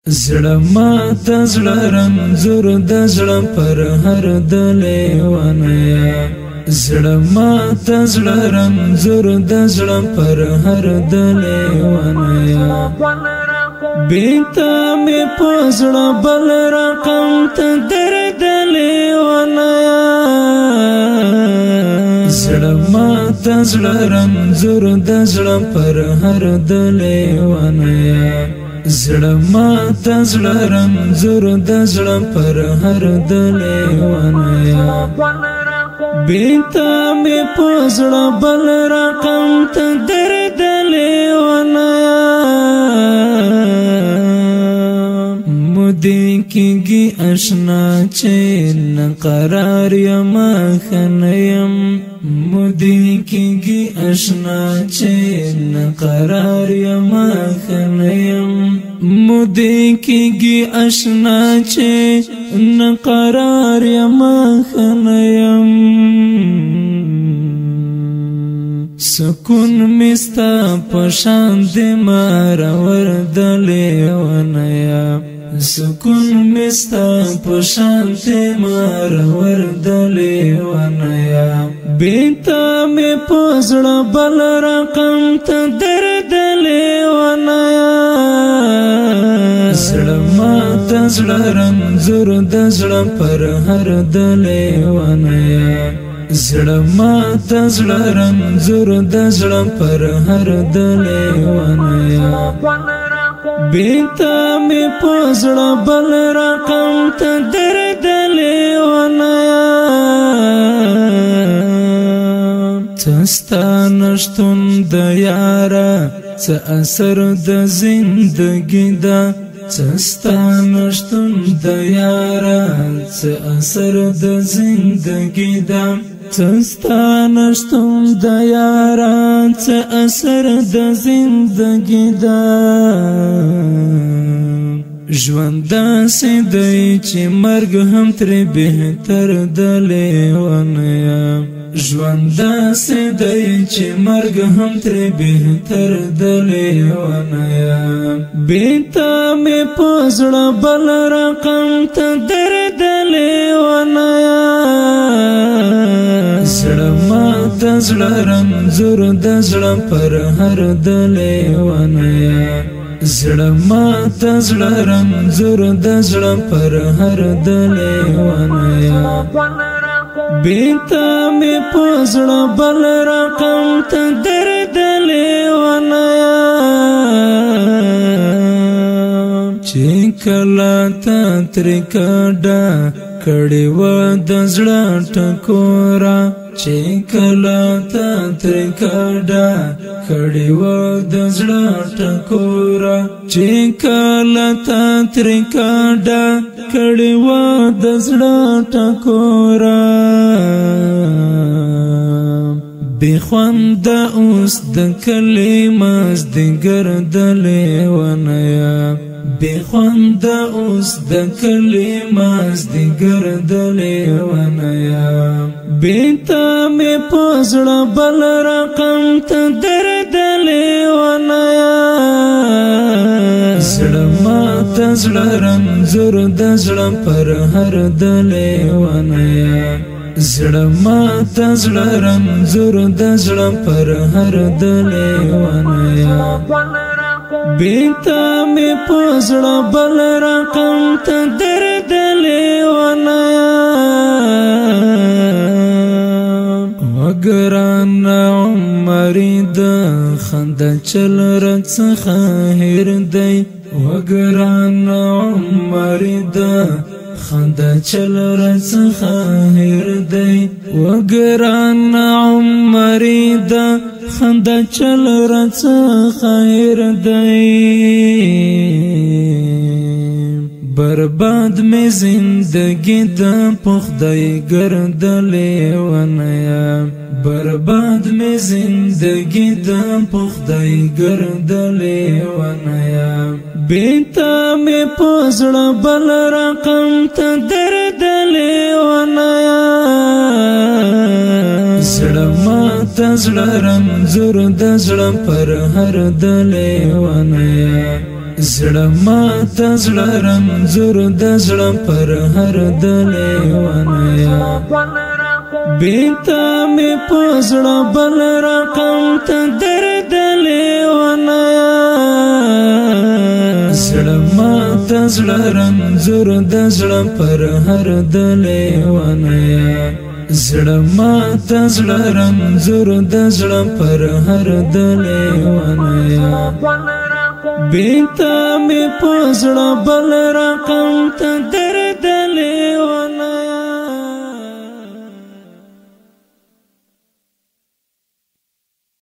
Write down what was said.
زړه مات زړه رنځور د زړه پر هر دلې ونیا زړه مات زړه رنځور د زړه پر هر دلې ونیا بیتا می پزړه بل رقم ته درد لیونیا زړه مات زړه رنځور د زړه پر هر دلې ونیا زړه مات زړه رنځور د زړه پر هر دلې ونیا بیتا می پزړه بل رقم ته درد لیونیا مودې کېږي اشنا چې نقرار یم خنیم مودې کېږي اشنا چې نقرار یم خنیم مودې کېږي اشنا چې نقرار یم خنیم سکون مستا پشان دی مارور دلی ونیا سکون مستا پشان دی مارور دلی ونیا بیتا می پزړه بل رقم ته درد لیونیا زړه مات زړه رنځور د زړه پر هر دلی ونیا زړه مات زړه رنځور د زړه پر هر دلې ونیا بیتا می پزړه بل رقم ته درد لیونیا تستا نشتون د یارا څه اثر د زندګی دا سستا نشتون د یارا څه اثر د زندګی دا سستا نشتون د یارا څه اثر د زندګی دا ژوند داسې دی چې مرګ هم ترې بهتر د لیونیا ژوند داسې دی چې مرګ هم ترې بهتر د لیونیا بیتا می پزړه بل رقم ته درد لیونیا زړه مات زړه رنځور د زړه پر هر دلې ونیا زړه مات زړه رنځور د زړه پر هر دلې ونیا بیتا می پزړه بل رقم ته درد لیونیا چې کله تا ترې کډه کړې وه د زړه ټکوره چې کله تا ترې کډه کړې وه د زړه ټکوره چې کله تا ترې کډه کړې وه د زړه ټکوره بې خونده اوس د کلي مازدیګر د لیونیا بې خونده اوس د کلي مازدیګر د لیونیا بیتا می پزړه بل رقم ته درد لیونیا زړه مات زړه رنځور د زړه پر هر دلې ونیا زړه مات زړه رنځور د زړه پر هر دلې ونیا بیتا می پزړه بل رقم ته درد لیونیا وګران عمرې د خندا چل رڅخه هیر دی وګران عمرې د خندا چل رڅخه هیر دی وګران عمرې د خندا چل رڅخه هیر دی برباد می زندگی د پخدای ګرد لیونیا برباد می زندگی د پخدای ګرد لیونیا بیتا می پزړه بل رقم ته درد لیونیا زړه مات زړه رنځور د زړه پر هر دلې ونیا زړه ماته زړه رنځور د زړه پر هر دلې ونیا بیتا می په زړه بل رقم ته درد لیونیا زړه ماته زړه رنځور د زړه پر هر دلې ونیا زړه ماته زړه رنځور د زړه پر هر دلې ونیا بیتا می په زړه بل رقم ته